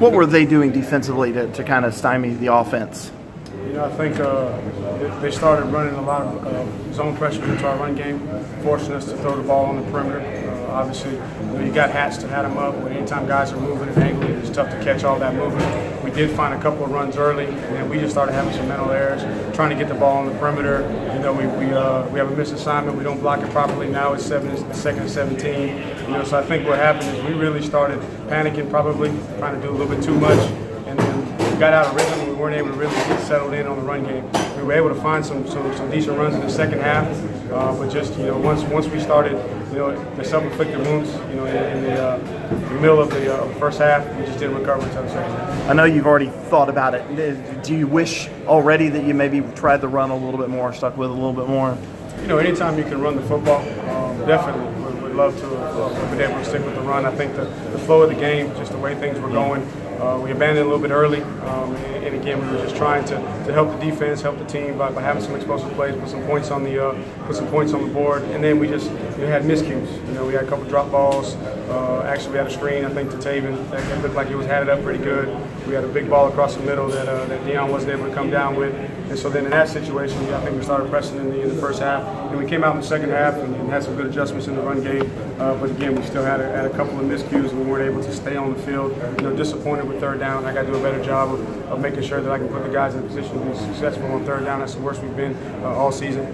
What were they doing defensively to kind of stymie the offense? You know, I think they started running a lot of zone pressure into our run game, forcing us to throw the ball on the perimeter. Obviously, you got hats to hat them up, but anytime guys are moving and angling, it's tough to catch all that movement. We did find a couple of runs early, and then we just started having some mental errors, trying to get the ball on the perimeter. You know, we have a missed assignment, we don't block it properly. Now it's second and 17. You know, so I think what happened is we really started panicking, probably trying to do a little bit too much, and then we got out of rhythm. We weren't able to really get settled in on the run game. We were able to find some decent runs in the second half, but just, you know, once we started, you know, the self-inflicted wounds, you know, in the middle of the first half, we just didn't recover until the second half. I know you've already thought about it. Do you wish already that you maybe tried to run a little bit more, stuck with it a little bit more? You know, anytime you can run the football, definitely would love to have been able to stick with the run. I think the flow of the game, just the way things were going, we abandoned a little bit early, and again, we were just trying to help the defense, help the team by having some explosive plays, put some points on the board, and then we had miscues. You know, we had a couple drop balls. Actually, we had a screen, I think, to Taven that looked like he had it up pretty good. We had a big ball across the middle that Deion wasn't able to come down with, and so then in that situation, I think we started pressing in the first half, and we came out in the second half and had some good adjustments in the run game. But again, we still had a couple of miscues, and we weren't able to stay on the field. You know, disappointed with third down. I got to do a better job of making sure that I can put the guys in a position to be successful on third down. That's the worst we've been all season.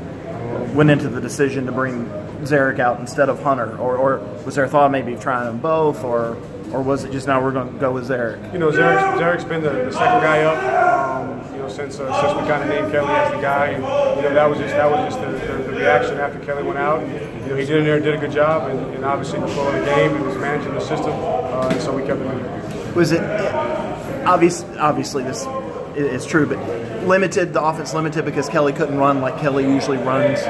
Went into the decision to bring Zarek out instead of Hunter, or was there a thought maybe of trying them both, or was it just now we're going to go with Zarek? You know, Zarek's been the second guy up. You know, since we kind of named Kelly as the guy, and you know that was just the reaction after Kelly went out. And, you know, he did in there, did a good job, and obviously the flow of the game, and was managing the system, and so we kept him in there. Was it obviously this is true, but limited, the offense limited because Kelly couldn't run like Kelly usually runs?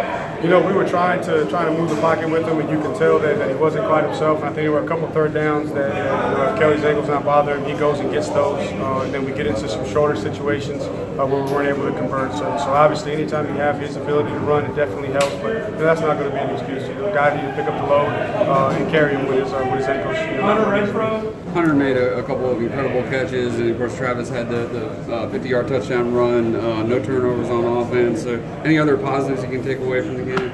You know, we were trying to move the pocket with him, and you can tell that he wasn't quite himself. I think there were a couple third downs that you know, if Kelly's ankle's not bothering him, he goes and gets those, and then we get into some shorter situations where we weren't able to convert. So obviously, anytime you have his ability to run, it definitely helps. But that's not going to be an excuse. You know, guy needs to pick up the load and carry him with his ankles. You know, Hunter made a couple of incredible catches, and of course Travis had the 50-yard touchdown run, no turnovers on offense. So any other positives you can take away from the game?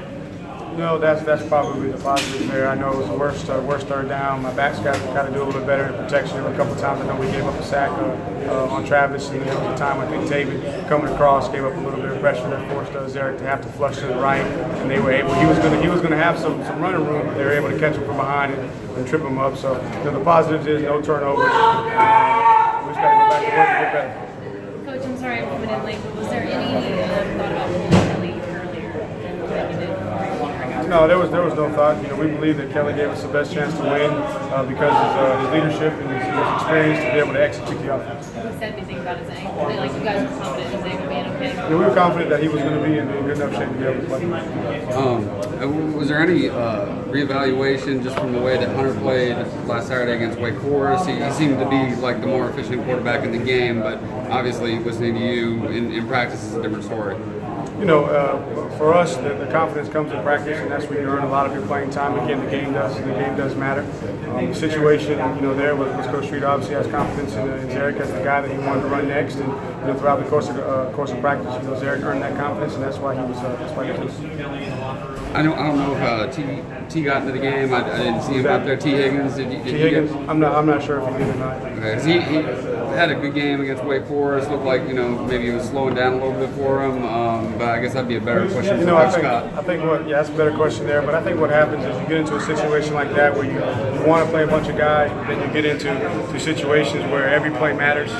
No, that's probably the positive there. I know it was the worst third down. My backs got to do a little bit better in protection. There were a couple of times I know we gave up a sack on Travis, and there was a time I think Taven coming across gave up a little bit of pressure that forced Zarek to have to flush to the right, and they were able. He was going to have some running room, but they were able to catch him from behind and trip him up. So you know, the positives is no turnovers. We just got to go back to work and get better. Coach, I'm sorry I'm coming in late, but was there any thought about pulling Kelly earlier than you did? No, there was no thought. You know, we believe that Kelly gave us the best chance to win because of his leadership and his experience to be able to execute the offense. Who said anything about his ankle? Like you guys were confident his ankle being okay? Yeah, we were confident that he was going to be in good enough shape to be able to play. Was there any reevaluation just from the way that Hunter played last Saturday against Wake Forest? He seemed to be like the more efficient quarterback in the game, but obviously listening to you in practice is a different story. You know, for us, the confidence comes in practice, and that's when you earn a lot of your playing time. Again, the game does matter. The situation, you know, there was Coach Street obviously has confidence in Zarek as the guy that he wanted to run next, and you know, throughout the course of practice, you know, Zarek earned that confidence, and that's why he was. I don't know if T got into the game. I didn't see him out there. T Higgins, did Higgins? I'm not sure if he did or not. Okay, he had a good game against Wake Forest. Looked like, you know, maybe he was slowing down a little bit for him. But I guess that'd be a better question for Coach Scott. I think that's a better question there. But I think what happens is you get into a situation like that where you want to play a bunch of guys, but then you get into situations where every play matters.